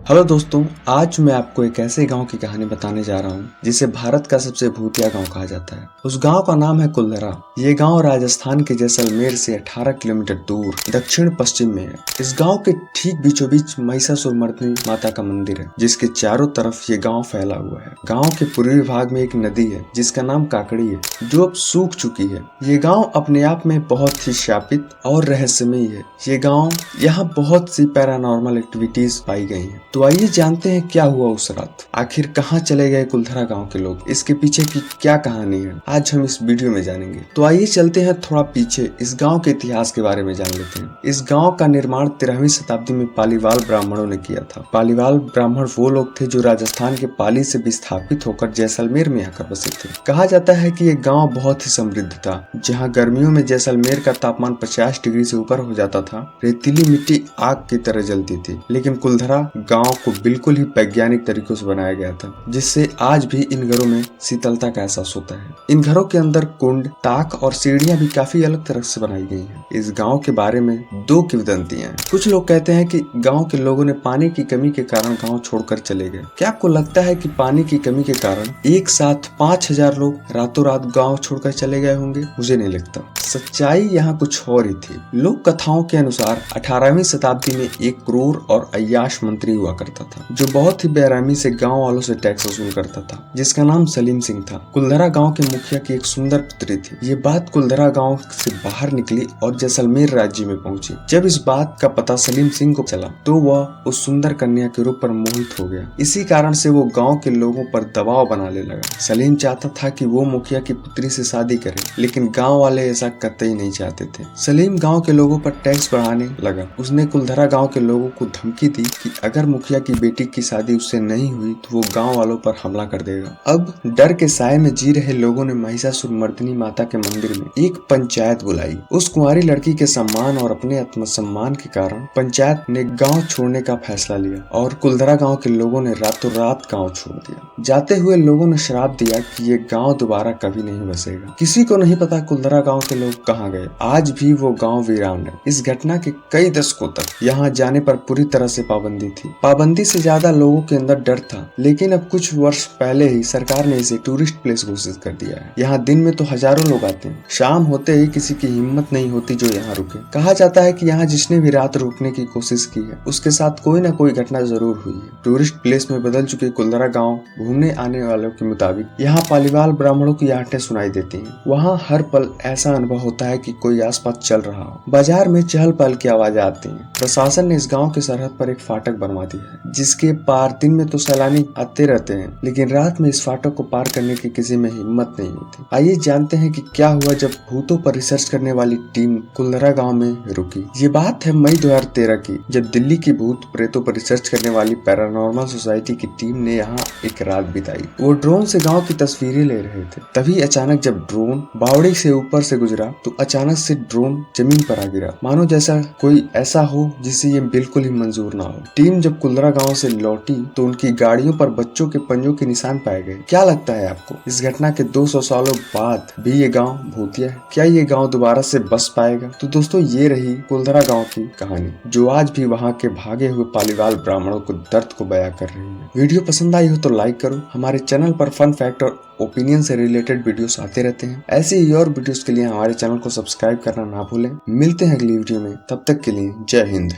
Hello दोस्तों, आज मैं आपको एक ऐसे गांव की कहानी बताने जा रहा हूं जिसे भारत का सबसे भूतिया गांव कहा जाता है। उस गांव का नाम है कुलधरा। ये गांव राजस्थान के जैसलमेर से 18 किलोमीटर दूर दक्षिण पश्चिम में है। इस गांव के ठीक बीचों बीच महिषासुरमर्दिनी माता का मंदिर है, जिसके चारों तरफ ये गाँव फैला हुआ है। गाँव के पूर्वी भाग में एक नदी है जिसका नाम काकड़ी है, जो अब सूख चुकी है। ये गाँव अपने आप में बहुत ही शापित और रहस्यमयी है। ये गाँव यहाँ बहुत सी पैरानॉर्मल एक्टिविटीज पाई गई हैं। तो आइए जानते हैं क्या हुआ उस रात। आखिर कहाँ चले गए कुलधरा गांव के लोग, इसके पीछे की क्या कहानी है, आज हम इस वीडियो में जानेंगे। तो आइए चलते हैं थोड़ा पीछे, इस गांव के इतिहास के बारे में जान लेते हैं। इस गांव का निर्माण 13वीं शताब्दी में पालीवाल ब्राह्मणों ने किया था। पालीवाल ब्राह्मण वो लोग थे जो राजस्थान के पाली से विस्थापित होकर जैसलमेर में आकर बसे थे। कहा जाता है कि ये गाँव बहुत ही समृद्ध था। जहाँ गर्मियों में जैसलमेर का तापमान 50 डिग्री से ऊपर हो जाता था, रेतीली मिट्टी आग की तरह जलती थी। लेकिन कुलधरा गांव को बिल्कुल ही वैज्ञानिक तरीकों से बनाया गया था, जिससे आज भी इन घरों में शीतलता का एहसास होता है। इन घरों के अंदर कुंड, ताक और सीढ़ियां भी काफी अलग तरह से बनाई गई हैं। इस गांव के बारे में दो किंवदंतियां हैं। कुछ लोग कहते हैं कि गांव के लोगों ने पानी की कमी के कारण गांव छोड़कर चले गए। क्या आपको लगता है कि पानी की कमी के कारण एक साथ 5000 लोग रातों रात गाँव छोड़कर चले गए होंगे? मुझे नहीं लगता। सच्चाई यहाँ कुछ और ही थी। लोक कथाओं के अनुसार 18वीं शताब्दी में एक क्रूर और अय्याश मंत्री हुआ करता था, जो बहुत ही बेरहमी से गांव वालों से टैक्स वसूल करता था, जिसका नाम सलीम सिंह था। कुलधरा गांव के मुखिया की एक सुंदर पुत्री थी। ये बात कुलधरा गांव से बाहर निकली और जैसलमेर राज्य में पहुंची। जब इस बात का पता सलीम सिंह को चला तो वह उस सुंदर कन्या के रूप पर मोहित हो गया। इसी कारण से वो गाँव के लोगों पर दबाव बनाने लगा। सलीम चाहता था कि वो मुखिया की पुत्री से शादी करे, लेकिन गाँव वाले ऐसा कतई नहीं चाहते थे। सलीम गांव के लोगों पर टैक्स बढ़ाने लगा। उसने कुलधरा गांव के लोगों को धमकी दी कि अगर मुखिया की बेटी की शादी उससे नहीं हुई तो वो गांव वालों पर हमला कर देगा। अब डर के साए में जी रहे लोगों ने महिषासुरमर्दिनी माता के मंदिर में एक पंचायत बुलाई। उस कुंवारी लड़की के सम्मान और अपने आत्मसम्मान के कारण पंचायत ने गाँव छोड़ने का फैसला लिया और कुलधरा गाँव के लोगों ने रातों रात गाँव छोड़ दिया। जाते हुए लोगों ने श्राप दिया कि ये गाँव दोबारा कभी नहीं बसेगा। किसी को नहीं पता कुलधरा गाँव के लोग कहाँ गए। आज भी वो गांव वीरान है। इस घटना के कई दशकों तक यहाँ जाने पर पूरी तरह से पाबंदी थी। पाबंदी से ज्यादा लोगों के अंदर डर था, लेकिन अब कुछ वर्ष पहले ही सरकार ने इसे टूरिस्ट प्लेस घोषित कर दिया है। यहाँ दिन में तो हजारों लोग आते हैं, शाम होते ही किसी की हिम्मत नहीं होती जो यहाँ रुके। कहा जाता है कि यहाँ जिसने भी रात रुकने की कोशिश की है उसके साथ कोई न कोई घटना जरूर हुई है। टूरिस्ट प्लेस में बदल चुके कुलधरा गाँव घूमने आने वालों के मुताबिक यहाँ पालीवाल ब्राह्मणों की आहटें सुनाई देती है। वहाँ हर पल ऐसा अनुभव होता है कि कोई आसपास चल रहा हो। बाजार में चहल पहल की आवाजें आती हैं। प्रशासन ने इस गांव के सरहद पर एक फाटक बनवा दिया है, जिसके पार दिन में तो सैलानी आते रहते हैं, लेकिन रात में इस फाटक को पार करने की किसी में हिम्मत नहीं होती। आइए जानते हैं कि क्या हुआ जब भूतों पर रिसर्च करने वाली टीम कुलधरा गाँव में रुकी। ये बात है मई 2013 की, जब दिल्ली की भूत प्रेतों पर रिसर्च करने वाली पैरानॉर्मल सोसाइटी की टीम ने यहाँ एक रात बिताई। वो ड्रोन से गाँव की तस्वीरें ले रहे थे। तभी अचानक जब ड्रोन बावड़ी से ऊपर से गुजरा तो अचानक से ड्रोन जमीन पर आ गिरा, मानो जैसा कोई ऐसा हो जिसे ये बिल्कुल ही मंजूर ना हो। टीम जब कुलधरा गांव से लौटी तो उनकी गाड़ियों पर बच्चों के पंजों के निशान पाए गए। क्या लगता है आपको, इस घटना के 200 सालों बाद भी ये गांव भूतिया है? क्या ये गांव दोबारा से बस पाएगा? तो दोस्तों, ये रही कुलधरा गांव की कहानी, जो आज भी वहां के भागे हुए पालीवाल ब्राह्मणों को दर्द को बयां कर रही है। वीडियो पसंद आई हो तो लाइक करो। हमारे चैनल पर फन फैक्ट और ओपिनियन से रिलेटेड वीडियोस आते रहते हैं। ऐसे ही और वीडियोस के लिए हमारे चैनल को सब्सक्राइब करना ना भूलें। मिलते हैं अगली वीडियो में, तब तक के लिए जय हिंद।